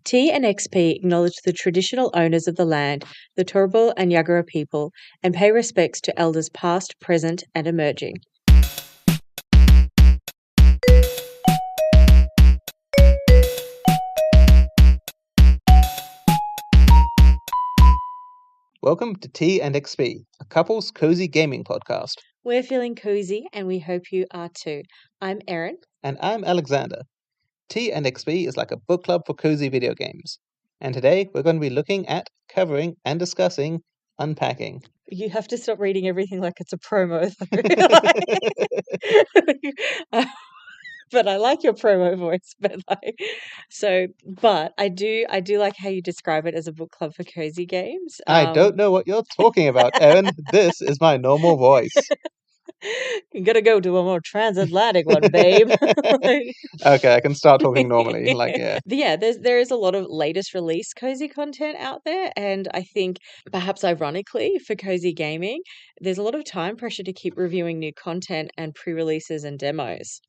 T and XP acknowledge the traditional owners of the land, the Turrbal and Yagara people, and pay respects to elders past, present, and emerging. Welcome to T and XP, a couple's cozy gaming podcast. We're feeling cozy, and we hope you are too. I'm Erin. And I'm Alexander. T and XP is like a book club for cozy video games. And today we're going to be looking at, covering, and discussing Unpacking. You have to stop reading everything like it's a promo, though. But I like your promo voice. But I do like how you describe it as a book club for cozy games. I don't know what you're talking about, Erin. This is my normal voice. You gotta go to a more transatlantic one, babe. Okay, I can start talking normally. There is a lot of latest release cozy content out there, and I think perhaps ironically for cozy gaming, there's a lot of time pressure to keep reviewing new content and pre-releases and demos.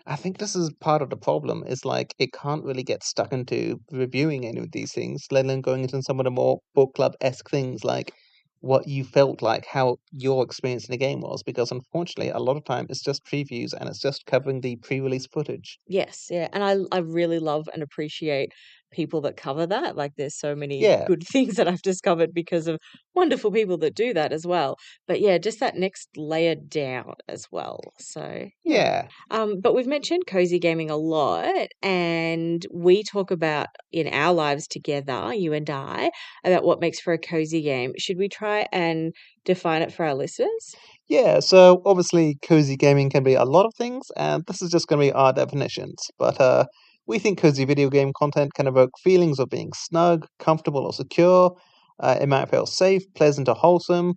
I think this is part of the problem. Is it can't really get stuck into reviewing any of these things, let alone going into some of the more book club-esque things like what you felt like, how your experience in the game was, because unfortunately, a lot of time it's just previews and it's just covering the pre-release footage. Yes, yeah, and I really love and appreciate people that cover that. Like, there's so many Yeah, good things that I've discovered because of wonderful people that do that as well. But yeah, just that next layer down as well. So yeah. yeah. But we've mentioned cozy gaming a lot, and we talk about in our lives together, you and I, about what makes for a cozy game. Should we try and define it for our listeners? Yeah, so obviously cozy gaming can be a lot of things, and this is just going to be our definitions. But we think cozy video game content can evoke feelings of being snug, comfortable, or secure. It might feel safe, pleasant, or wholesome.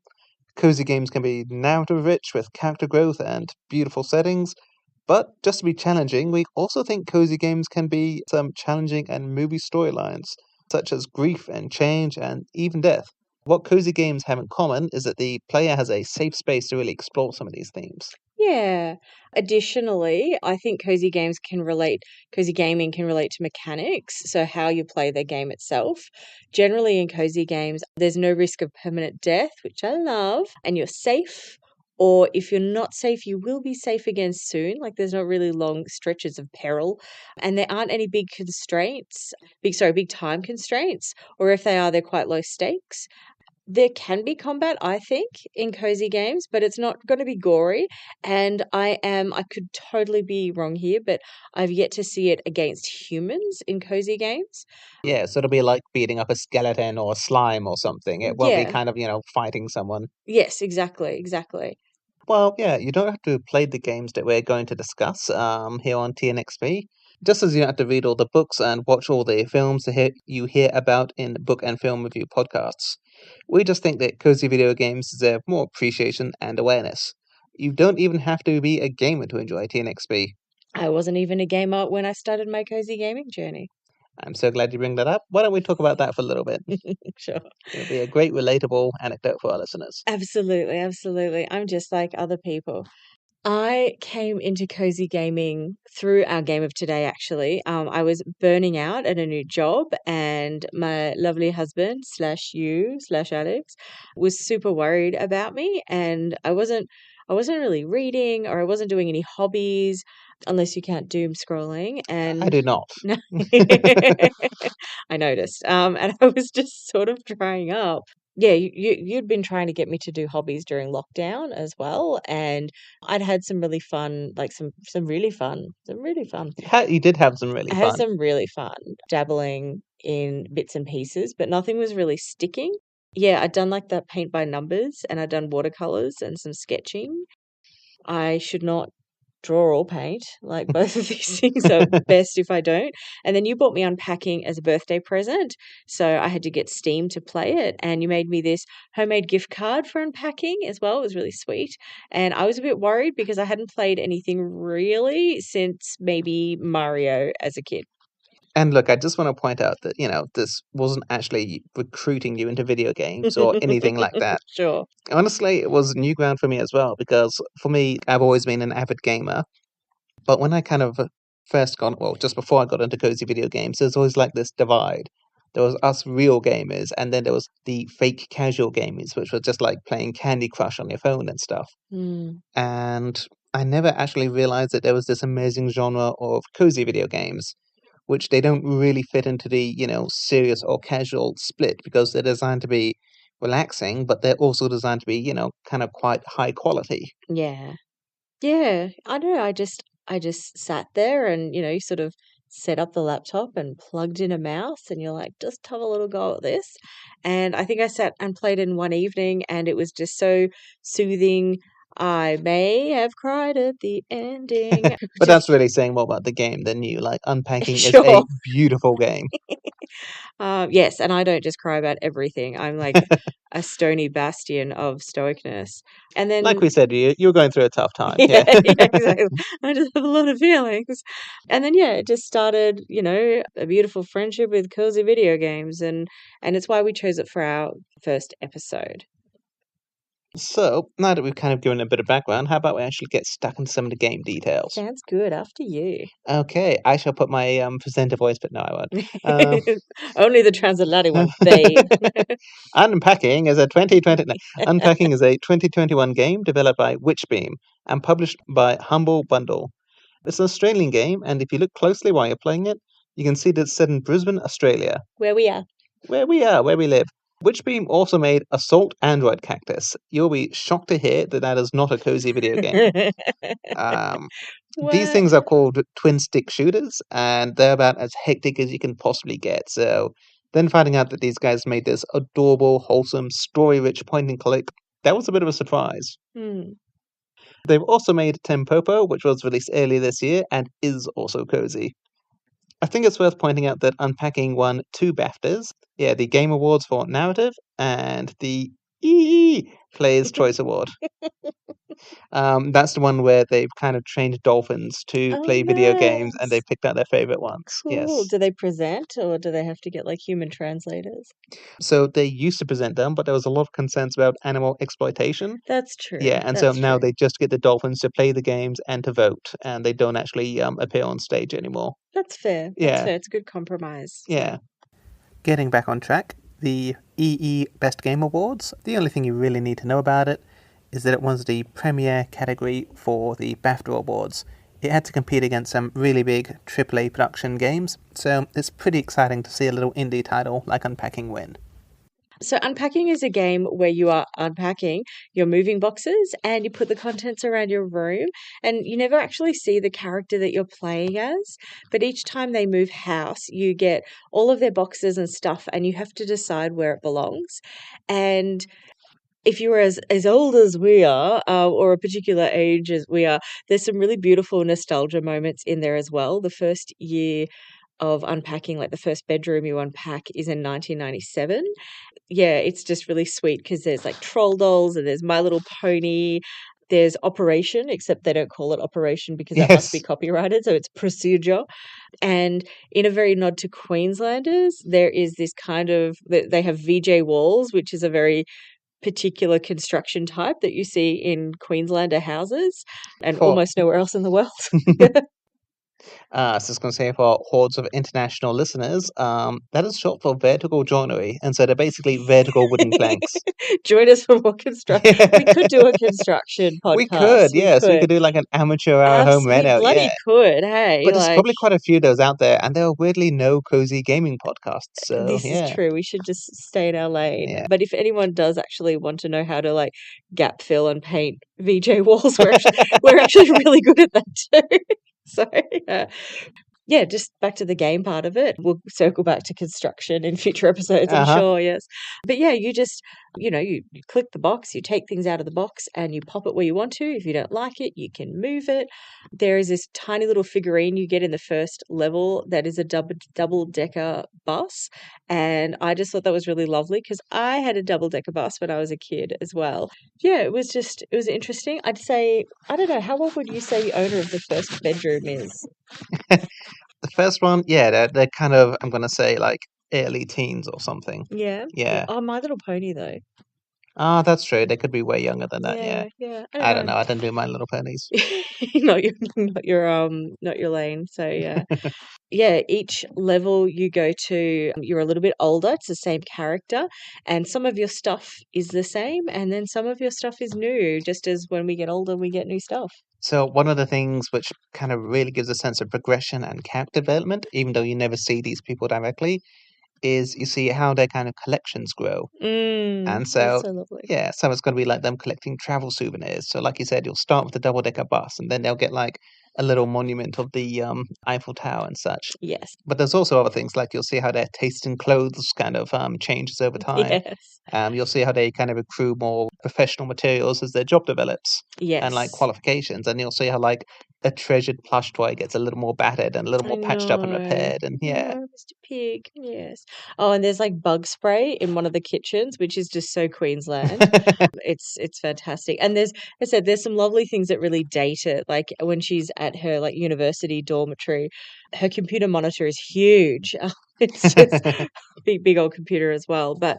Cozy games can be narrative rich with character growth and beautiful settings. But just to be challenging, we also think cozy games can be some challenging and movie storylines, such as grief and change and even death. What cozy games have in common is that the player has a safe space to really explore some of these themes. Yeah. Additionally, I think cozy gaming can relate to mechanics, so how you play the game itself. Generally, in cozy games, there's no risk of permanent death, which I love, and you're safe. Or if you're not safe, you will be safe again soon. Like, there's not really long stretches of peril, and there aren't any big time constraints, or if they are, they're quite low stakes. There can be combat, I think, in cozy games, but it's not going to be gory. And I could totally be wrong here, but I've yet to see it against humans in cozy games. Yeah, so it'll be like beating up a skeleton or a slime or something. It won't be Yeah. kind of, fighting someone. Yes, exactly. Well, yeah, you don't have to play the games that we're going to discuss here on TNXP. Just as you don't have to read all the books and watch all the films that you hear about in book and film review podcasts. We just think that cozy video games deserve more appreciation and awareness. You don't even have to be a gamer to enjoy TNXP. I wasn't even a gamer when I started my cozy gaming journey. I'm so glad you bring that up. Why don't we talk about that for a little bit? Sure. It'll be a great relatable anecdote for our listeners. Absolutely. I'm just like other people. I came into cozy gaming through our game of today, actually. I was burning out at a new job, and my lovely husband slash you slash Alex was super worried about me, and I wasn't really reading, or I wasn't doing any hobbies, unless you count doom scrolling. I And do not. no, I noticed. And I was just sort of drying up. Yeah, you'd been trying to get me to do hobbies during lockdown as well, and I'd had some really fun, like some really fun, some really fun. You did have some really I had fun. some really fun dabbling in bits and pieces, but nothing was really sticking. Yeah, I'd done like that paint by numbers, and I'd done watercolors and some sketching. I should not draw or paint. Like, both of these things are best if I don't. And then you bought me Unpacking as a birthday present, so I had to get Steam to play it. And you made me this homemade gift card for Unpacking as well. It was really sweet. And I was a bit worried because I hadn't played anything really since maybe Mario as a kid. And look, I just want to point out that, this wasn't actually recruiting you into video games or anything like that. Sure. Honestly, it was new ground for me as well, because for me, I've always been an avid gamer. But when I kind of first just before I got into cozy video games, there's always like this divide. There was us real gamers, and then there was the fake casual gamers, which were just like playing Candy Crush on your phone and stuff. Mm. And I never actually realized that there was this amazing genre of cozy video games, which they don't really fit into the, serious or casual split because they're designed to be relaxing, but they're also designed to be, kind of quite high quality. Yeah. Yeah, I know. I just sat there and, sort of set up the laptop and plugged in a mouse and you're like, just have a little go at this. And I think I sat and played in one evening and it was just so soothing. I may have cried at the ending. But Just that's really saying more about the game than you. Like, Unpacking is sure. a beautiful game. Yes, and I don't just cry about everything. I'm like a stony bastion of stoicness. And Like then we said, you were going through a tough time. yeah, Yeah. yeah, exactly. I just have a lot of feelings. And then yeah, it just started, a beautiful friendship with cozy video games and it's why we chose it for our first episode. So, now that we've kind of given a bit of background, how about we actually get stuck into some of the game details? Sounds good. After you. Okay, I shall put my presenter voice, but no, I won't. Um, Only the transatlantic one, babe. Unpacking is a 2020 no, Unpacking is a 2021 game developed by Witchbeam and published by Humble Bundle. It's an Australian game, and if you look closely while you're playing it, you can see that it's set in Brisbane, Australia, Where we are. where we live. Witchbeam also made Assault Android Cactus. You'll be shocked to hear that that is not a cozy video game. Um, these What? things are called twin stick shooters, and they're about as hectic as you can possibly get. So, then finding out that these guys made this adorable, wholesome, story rich point and click, that was a bit of a surprise. Hmm. They've also made Tempopo, which was released earlier this year and is also cozy. I think it's worth pointing out that Unpacking won 2 BAFTAs. Yeah, the Game Awards for Narrative and the Player's Choice Award. That's the one where they've kind of trained dolphins to Oh, play video games and they nice. picked out their favorite ones. Cool. Yes. Do they present or do they have to get like human translators? So they used to present them, but there was a lot of concerns about animal exploitation. That's true. Yeah, and so That's now true. they just get the dolphins to play the games and to vote, and they don't actually appear on stage anymore. That's fair. That's Yeah, fair. It's a good compromise. yeah. Getting back on track, the EE Best Game Awards, the only thing you really need to know about it is that it was the premier category for the BAFTA Awards. It had to compete against some really big AAA production games, so it's pretty exciting to see a little indie title like Unpacking win. So, unpacking is a game where you are unpacking your moving boxes and you put the contents around your room, and you never actually see the character that you're playing as. But each time they move house, you get all of their boxes and stuff, and you have to decide where it belongs. And if you were as old as we are, or a particular age as we are, there's some really beautiful nostalgia moments in there as well. The first year of unpacking, like the first bedroom you unpack, is in 1997. Yeah, it's just really sweet because there's like troll dolls and there's My Little Pony. There's Operation, except they don't call it Operation because that must be Yes. copyrighted, so it's Procedure. And in a very nod to Queenslanders, there is this kind of they have VJ walls, which is a very particular construction type that you see in Queenslander houses and For almost nowhere else in the world. I was just going to say for hordes of international listeners, that is short for vertical joinery, and so they're basically vertical wooden planks. Join us for more construction. We could do a construction We podcast. could, We yes, we could. could do like an amateur hour home We reno, bloody yeah. could. Hey, But there's like, probably quite a few of those out there, and there are weirdly no cozy gaming podcasts. So this is yeah, true. We should just stay in our lane. yeah. But if anyone does actually want to know how to like gap fill and paint VJ walls, we're actually really good at that too. So yeah. Yeah, just back to the game part of it. We'll circle back to construction in future episodes, I'm Uh huh. sure, yes. But yeah, you just, you click the box, you take things out of the box and you pop it where you want to. If you don't like it, you can move it. There is this tiny little figurine you get in the first level that is a double-decker bus. And I just thought that was really lovely because I had a double-decker bus when I was a kid as well. Yeah, it was interesting. I'd say, I don't know, how old would you say the owner of the first bedroom is? The first one, yeah, they're kind of, I'm gonna say like early teens or something. Yeah, yeah. Yeah. Oh, My Little Pony though. Ah, that's true. They could be way younger than that, yeah. Yeah. I don't I don't know. know. I didn't do My Little Ponies. Not your lane. So yeah. Yeah, each level you go to, you're a little bit older. It's the same character, and some of your stuff is the same, and then some of your stuff is new. Just as when we get older, we get new stuff. So one of the things which kind of really gives a sense of progression and character development, even though you never see these people directly, is you see how their kind of collections grow. And That's so, so lovely. yeah, so it's going to be like them collecting travel souvenirs. So, like you said, you'll start with the double-decker bus, and then they'll get like a little monument of the Eiffel Tower and such. Yes. But there's also other things like you'll see how their taste in clothes kind of changes over time. Yes. You'll see how they kind of accrue more professional materials as their job develops and like Yes. qualifications. And you'll see how like a treasured plush toy gets a little more battered and a little I more patched up and know. repaired. And yeah. No, Mr. Pig. Yes. Oh, and there's like bug spray in one of the kitchens, which is just so Queensland. It's fantastic. And I said, there's some lovely things that really date it. Like when she's at her like university dormitory, her computer monitor is huge. It's just big old computer as well. But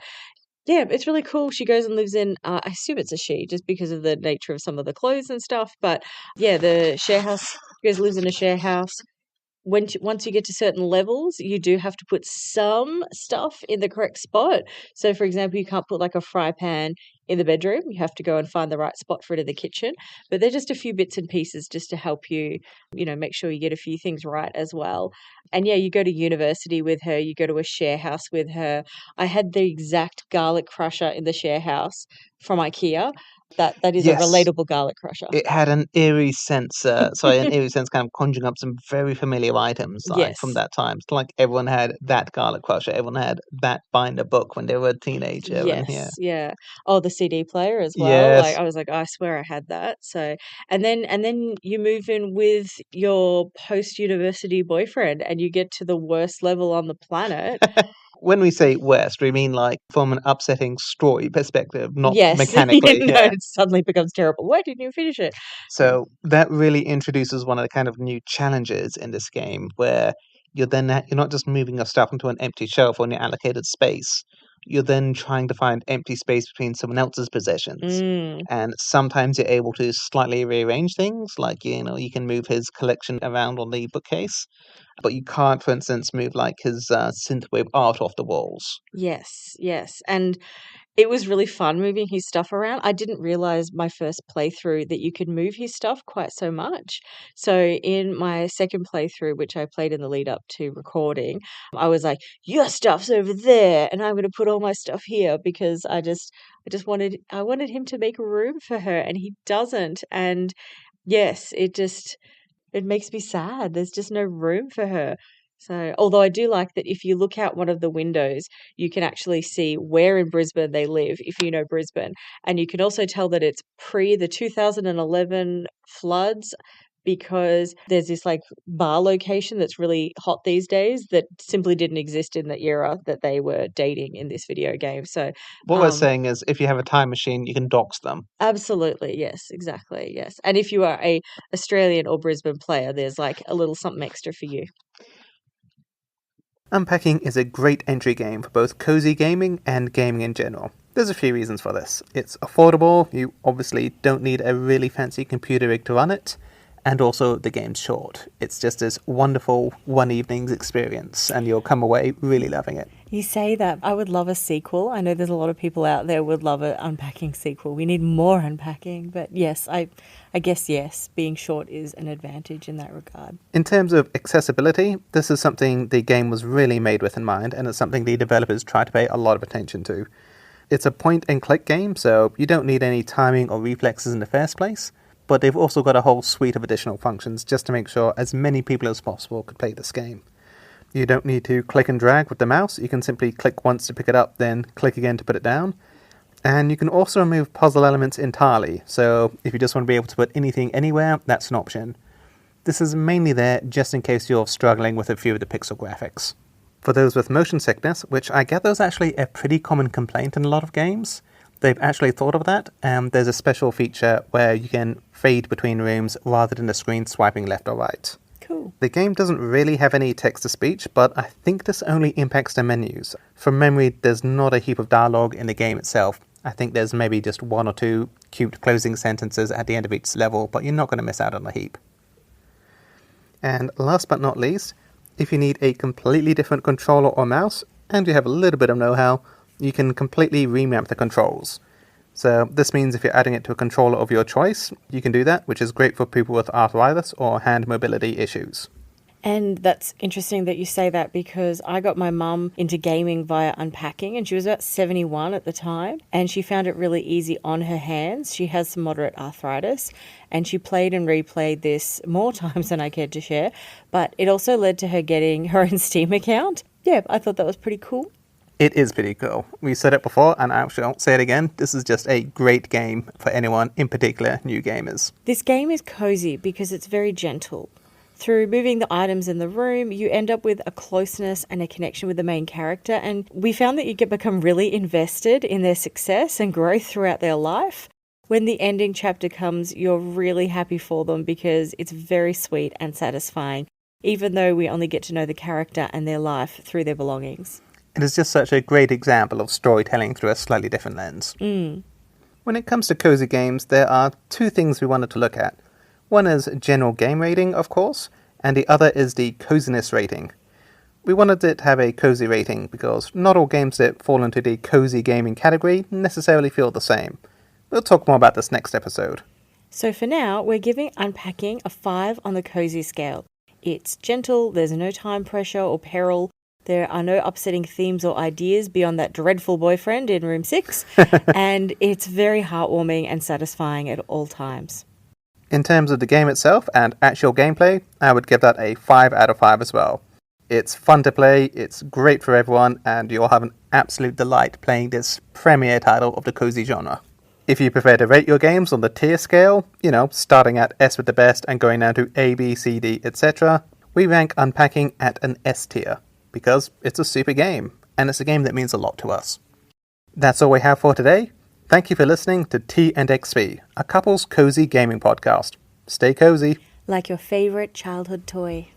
yeah, it's really cool. She goes and lives in, I assume it's a she, just because of the nature of some of the clothes and stuff. But yeah, the share house. She goes lives in a share house. Once you get to certain levels, you do have to put some stuff in the correct spot. So, for example, you can't put like a fry pan in the bedroom. You have to go and find the right spot for it in the kitchen. But they're just a few bits and pieces just to help you, make sure you get a few things right as well. And yeah, you go to university with her. You go to a share house with her. I had the exact garlic crusher in the share house from IKEA. That is a Yes. relatable garlic crusher. It had an eerie sense kind of conjuring up some very familiar items like from Yes. that time. It's like everyone had that garlic crusher, everyone had that binder book when they were a teenager, and yeah. Yes, yeah. Oh, the CD player as well. Like Yes. I was like, I swear I had that. So, and then you move in with your post-university boyfriend and you get to the worst level on the planet. When we say West, we mean like from an upsetting story perspective, not Yes, mechanically, no, yeah. it suddenly becomes terrible. Why didn't you finish it? Yeah. So that really introduces one of the kind of new challenges in this game where you're not just moving your stuff into an empty shelf on your allocated space. You're then trying to find empty space between someone else's possessions. Mm, And sometimes you're able to slightly rearrange things, like you can move his collection around on the bookcase, but you can't, for instance, move like his synthwave art off the walls. yes, yes. And it was really fun moving his stuff around. I didn't realize my first playthrough that you could move his stuff quite so much. So in my second playthrough, which I played in the lead up to recording, I was like, "Your stuff's over there, and I'm going to put all my stuff here," because I wanted him to make room for her, and he doesn't. And yes, it makes me sad. There's just no room for her. So, although I do like that if you look out one of the windows, you can actually see where in Brisbane they live, if you know Brisbane. And you can also tell that it's pre the 2011 floods because there's this like bar location that's really hot these days that simply didn't exist in the era that they were dating in this video game. So, What we're um, saying is if you have a time machine, you can dox them. absolutely, yes, exactly, yes. And if you are a Australian or Brisbane player, there's like a little something extra for you. Unpacking is a great entry game for both cozy gaming and gaming in general. There's a few reasons for this. It's affordable, you obviously don't need a really fancy computer rig to run it, and also the game's short. It's just this wonderful one evening's experience, and you'll come away really loving it. You say that. I would love a sequel. I know there's a lot of people out there would love an Unpacking sequel. We need more Unpacking. But yes, I guess yes, being short is an advantage in that regard. In terms of accessibility, this is something the game was really made with in mind, and it's something the developers try to pay a lot of attention to. It's a point-and-click game, so you don't need any timing or reflexes in the first place, but they've also got a whole suite of additional functions just to make sure as many people as possible could play this game. You don't need to click and drag with the mouse, you can simply click once to pick it up, then click again to put it down. And you can also remove puzzle elements entirely, so if you just want to be able to put anything anywhere, that's an option. This is mainly there just in case you're struggling with a few of the pixel graphics. For those with motion sickness, which I gather is actually a pretty common complaint in a lot of games, they've actually thought of that, and there's a special feature where you can fade between rooms rather than the screen swiping left or right. Cool. The game doesn't really have any text-to-speech, but I think this only impacts the menus. From memory, there's not a heap of dialogue in the game itself. I think there's maybe just 1 or 2 cute closing sentences at the end of each level, but you're not going to miss out on a heap. And last but not least, if you need a completely different controller or mouse, and you have a little bit of know-how, you can completely remap the controls. So this means if you're adding it to a controller of your choice, you can do that, which is great for people with arthritis or hand mobility issues. And that's interesting that you say that, because I got my mum into gaming via Unpacking, and she was about 71 at the time, and she found it really easy on her hands. She has some moderate arthritis, and she played and replayed this more times than I cared to share, but it also led to her getting her own Steam account. Yeah, I thought that was pretty cool. It is pretty cool. We said it before, and I actually won't say it again. This is just a great game for anyone, in particular new gamers. This game is cozy because it's very gentle. Through moving the items in the room, you end up with a closeness and a connection with the main character, and we found that you can become really invested in their success and growth throughout their life. When the ending chapter comes, you're really happy for them because it's very sweet and satisfying, even though we only get to know the character and their life through their belongings. It is just such a great example of storytelling through a slightly different lens. When it comes to cozy games, there are 2 things we wanted to look at. One is general game rating, of course, and the other is the coziness rating. We wanted it to have a cozy rating because not all games that fall into the cozy gaming category necessarily feel the same. We'll talk more about this next episode. So for now, we're giving Unpacking a 5 on the cozy scale. It's gentle, there's no time pressure or peril, there are no upsetting themes or ideas beyond that dreadful boyfriend in room 6, and it's very heartwarming and satisfying at all times. In terms of the game itself and actual gameplay, I would give that a 5 out of 5 as well. It's fun to play, it's great for everyone, and you'll have an absolute delight playing this premier title of the cozy genre. If you prefer to rate your games on the tier scale, starting at S with the best and going down to A, B, C, D, etc., we rank Unpacking at an S tier, because it's a super game, and it's a game that means a lot to us. That's all we have for today. Thank you for listening to T&XP, a couple's cozy gaming podcast. Stay cozy. Like your favorite childhood toy.